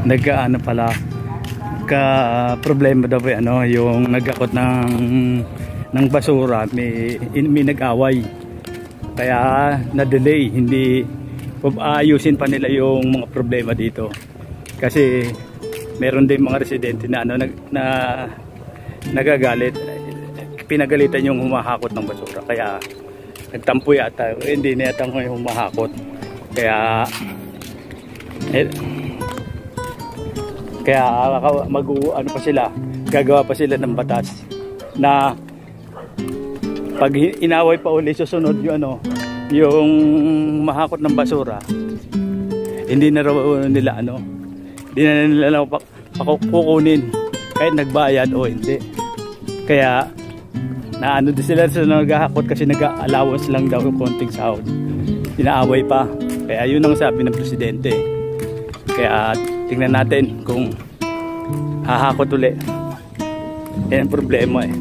nagkaano pala ka problema daw ano yung nagakot ng basura, may nag-away kaya na-delay, hindi ayusin pa nila yung mga problema dito kasi meron din mga residente na ano nagagalit, pinagalitan yung humahakot ng basura kaya nagtampo yata, hindi na yata yung humahakot kaya ano pa sila, gagawa pa sila ng batas na pag inaway pa uli susunod yung ano, yung mahakot ng basura, hindi na raw nila ano, hindi na nila kukunin kahit nagbayad o hindi. Kaya naano din sila sa naghahakot kasi nag-allowance lang daw yung konting sahod, inaaway pa. Kaya yun ang sabi ng presidente. Kaya tingnan natin kung hahakot uli. Yan ang problema eh.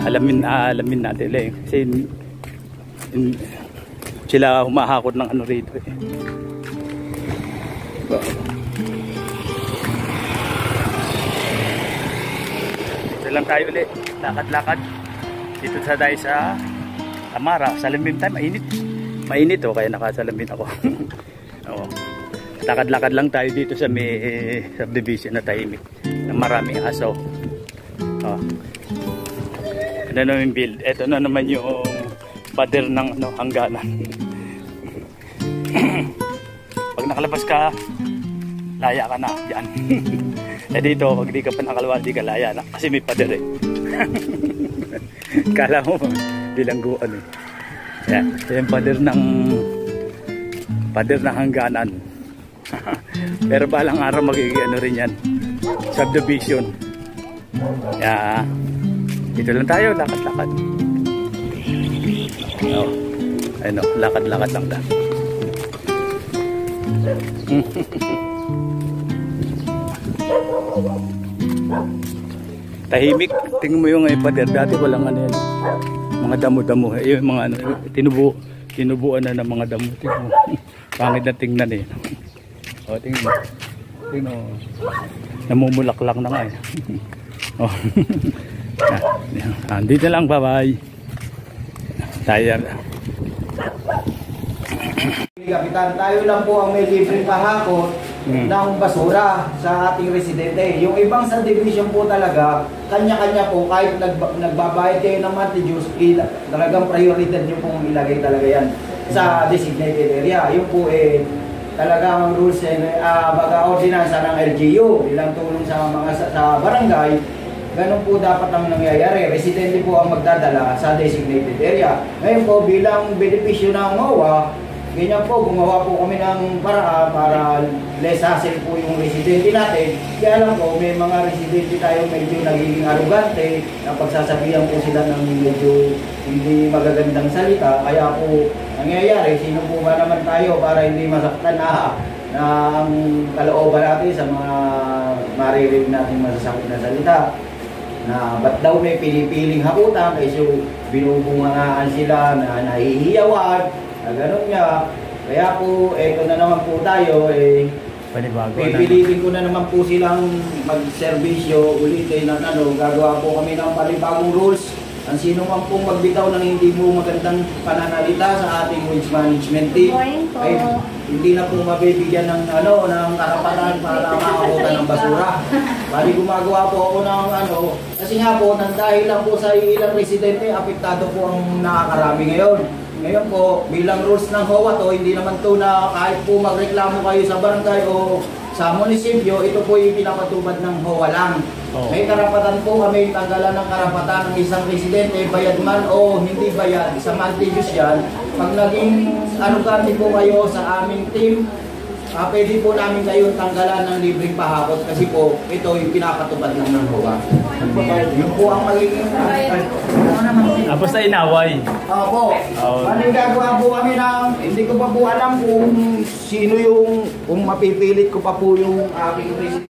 Alamin natin ulit kasi sila humahakot ng ano rito eh. Ito lang tayo ulit, lakad-lakad dito tayo sa Amara. Salamin tayo, mainit oh, kaya nakasalamin ako. Oo. Lakad-lakad lang tayo dito sa may subdivision na tahimik na maraming aso. Oh. Ano naman build? Ito na naman yung pader ng ano, hangganan. Pag nakalabas ka, laya ka na dyan. Eh dito, pag di ka pa nakalabas, di ka laya na kasi may pader eh. Kala mo bilangguan eh. Yan, yung pader ng hangganan. Pero balang araw magiging ano rin yan, subdivision. Yeah. Dito lang tayo, lakad-lakad. Oh, ayun o, lakad-lakad lang tayo. Tahimik, tingnan mo yung pader. Dati walang ano yan, mga damo-damo. Yung mga ano, tinubuan na ng mga damo. Pangit na tingnan eh. O, tingnan mo. Tingnan mo. Namumulaklak na nga eh. Oh. Dito lang, bye-bye. Tayo. Kapitan, tayo lang po ang may libreng pahakot ng basura sa ating residente. Yung ibang subdivision po talaga, kanya-kanya po, kahit nagbabayad kayo ng monthly dues, talagang prioridad nyo pong ilagay talaga yan sa designated area. Yung po talagang rules baga ordinansa ng LGU, bilang tulong sa mga sa barangay. Ganun po dapat ang nangyayari. Residente po ang magdadala sa designated area. Ngayon po, bilang benepisyo ng MOA, ganyan po, gumawa po kami ng paraan para less hassle po yung residente natin. Kaya lang po, may mga residente tayo medyo nagiging arugante, na pagsasabihan po sila ng medyo hindi magagandang salita. Kaya po, nangyayari, sino po ba naman tayo para hindi masaktan na ang kalooban natin sa mga maririnig natin masasakit na salita. Na ba't daw may pinipiling hakutan kasi binubungangaan sila na nahihiyawan na gano'n nga. Kaya po eto na naman po tayo pipilitin ko na naman po silang magserbisyo ulitin ng ano, gagawa po kami ng panibagong rules. Ang sino man pong magbitaw ng hindi mo magandang pananalita sa ating waste management team ay hindi na po mabibigyan ng ano, ng karapatan para makakutan ng basura. Bali gumagawa po ako ng ano, kasi nga po nang dahil lang po sa ilang residente, apektado po ang nakakarami ngayon. Ngayon po, bilang rules ng HOA to, hindi naman to na kahit po magreklamo kayo sa barangay o sa munisipyo, ito po yung pinapatubad ng HOA lang. May karapatan po kami tanggalan ng karapatan ng isang residente, bayad man o hindi bayad, sa monthly dues yan. Pag naging arugante po kayo sa aming team, pwede po namin kayo tanggalan ng libreng pahakot kasi po ito yung pinapatubad lang ng HOA. Yun po ang magiging basta inaway. Opo. Maling gagawa po kami ng, hindi ko pa po alam kung sino yung, kung mapipilit ko pa po yung aking president.